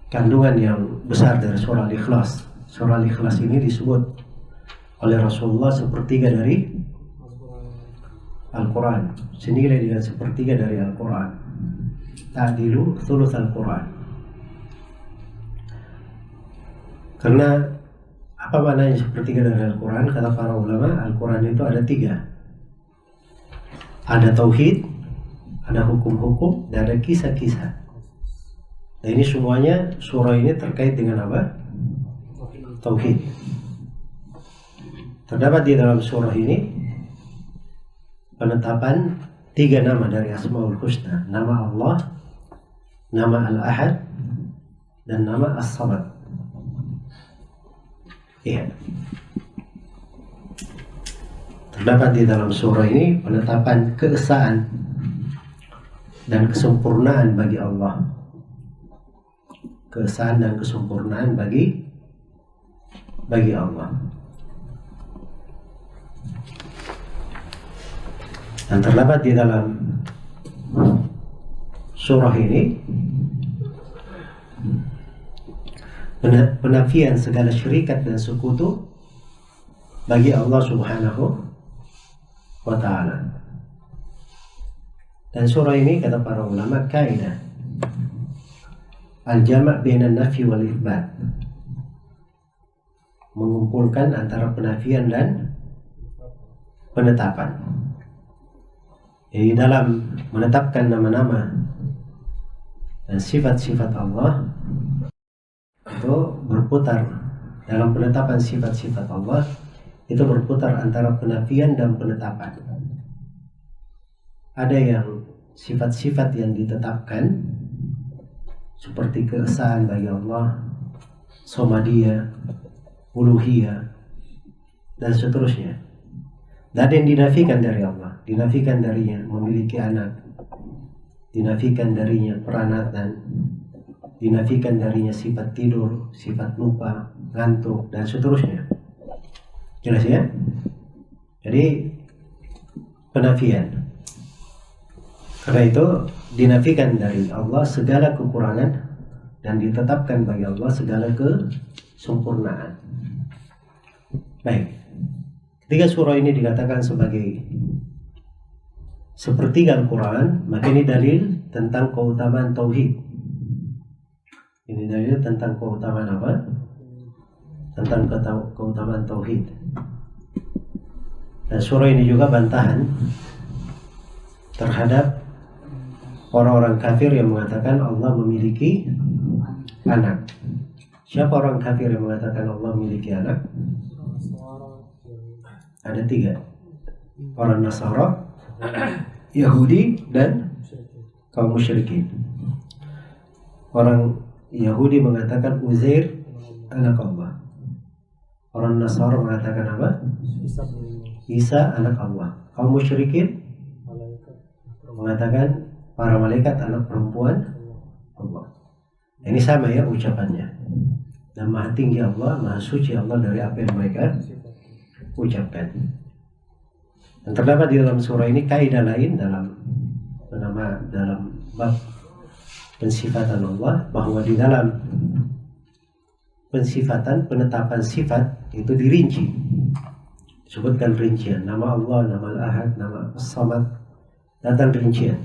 kandungan yang besar dari surah Al-Ikhlas. Surah Al-Ikhlas ini disebut oleh Rasulullah sepertiga dari Al-Quran, senilai dengan sepertiga dari Al-Quran. Ta'dilu thuluth Al-Quran. Karena apa maknanya sepertiga dari Al-Quran? Kata para ulama, Al-Quran itu ada tiga. Ada tauhid, ada hukum-hukum, dan ada kisah-kisah. Nah ini semuanya, surah ini terkait dengan apa? Tauhid. Terdapat di dalam surah ini penetapan tiga nama dari Asmaul Husna. Nama Allah, nama Al-Ahad, dan nama As-Samad. Iya. Terdapat di dalam surah ini penetapan keesaan dan kesempurnaan bagi Allah. Keesaan dan kesempurnaan bagi Allah. Dan terdapat di dalam surah ini penafian segala syirikat dan sekutu bagi Allah Subhanahu wa ta'ala. Dan surah ini kata para ulama kaidah al-jama' bainan nafi wal itsbat, mengumpulkan antara penafian dan penetapan. Jadi dalam menetapkan nama-nama dan sifat-sifat Allah itu berputar, dalam penetapan sifat-sifat Allah itu berputar antara penafian dan penetapan. Ada yang sifat-sifat yang ditetapkan seperti keesaan bagi Allah, somadiyah, uluhiyah, dan seterusnya. Dan yang dinafikan dari Allah, dinafikan darinya memiliki anak, dinafikan darinya peranatan, dinafikan darinya sifat tidur, sifat lupa, ngantuk, dan seterusnya. Jelas ya? Jadi penafian. Karena itu dinafikan dari Allah segala kekurangan dan ditetapkan bagi Allah segala kesempurnaan. Baik. Ketika surah ini dikatakan sebagai sepertiga Al-Quran, maka ini dalil tentang keutamaan tauhid. Ini dalil tentang keutamaan apa? Tentang keutamaan tauhid. Dan surah ini juga bantahan terhadap orang-orang kafir yang mengatakan Allah memiliki anak. Siapa orang kafir yang mengatakan Allah memiliki anak? Ada tiga. Orang Nasara, Yahudi, dan kaum musyrikin. Orang Yahudi mengatakan Uzair anak Allah. Orang Nasara mengatakan apa? Isa anak Allah. Kaum musyrikin mengatakan para malaikat anak perempuan Allah. Ini sama ya ucapannya. Dan maha tinggi Allah, maha suci Allah dari apa yang mereka ucapkan. Dan terdapat di dalam surah ini kaidah lain dalam bab pensifatan Allah, bahwa di dalam pensifatan, penetapan sifat itu dirinci. Sebutkan rincian, nama Allah, nama Al-Ahad, nama As-Samad, datang rincian.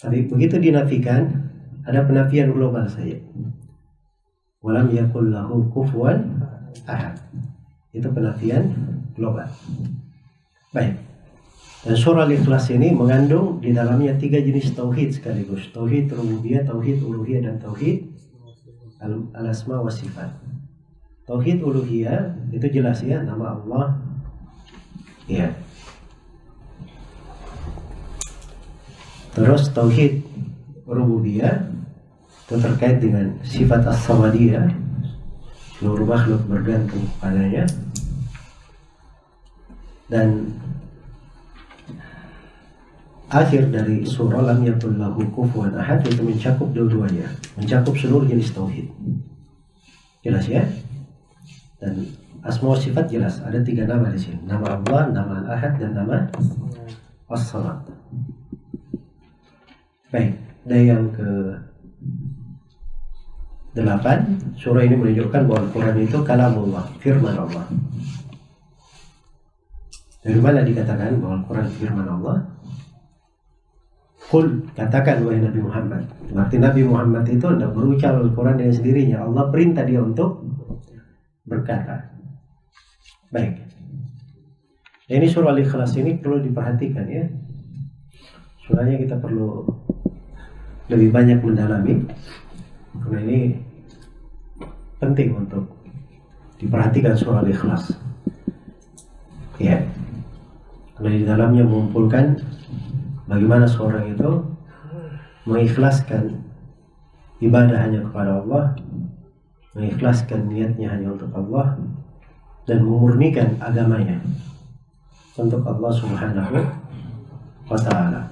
Tapi begitu dinafikan, ada penafian global saja. Walam yakul lahu kufuwan ahad. Itu penafian global. Baik. Dan surah Al-Ikhlas ini mengandung di dalamnya tiga jenis tauhid sekaligus. Tauhid rububiyah, tauhid uluhiyah, dan tauhid al-asma wa sifat. Tauhid uluhiyah itu jelas ya, nama Allah. Ya. Terus tauhid rububiyah itu terkait dengan sifat as-samadiyah, seluruh makhluk bergantung padanya. Dan akhir dari surah lam yakul lahu kufuwan ahad itu mencakup dua-duanya, mencakup seluruh jenis tauhid. Jelas ya? Dan asma wa sifat jelas, ada tiga nama di sini. Nama Allah, nama Al-Ahad, dan nama As-Samad. Baik, dan yang 8, surah ini menunjukkan bahwa Al-Quran itu kalamullah, firman Allah. Dari mana dikatakan bahwa Al-Quran firman Allah? Qul, katakan wahai Nabi Muhammad. Berarti Nabi Muhammad itu tidak berucap Al-Quran dengan sendirinya. Allah perintah dia untuk berkata. Baik. Ini surah Al-Ikhlas ini perlu diperhatikan ya. Surahnya kita perlu lebih banyak mendalami, karena ini penting untuk diperhatikan surah Al-Ikhlas. Ya. Karena di dalamnya mengumpulkan bagaimana seorang itu mengikhlaskan ibadah hanya kepada Allah, mengikhlaskan niatnya hanya untuk Allah, dan memurnikan agamanya untuk Allah Subhanahu wa Ta'ala.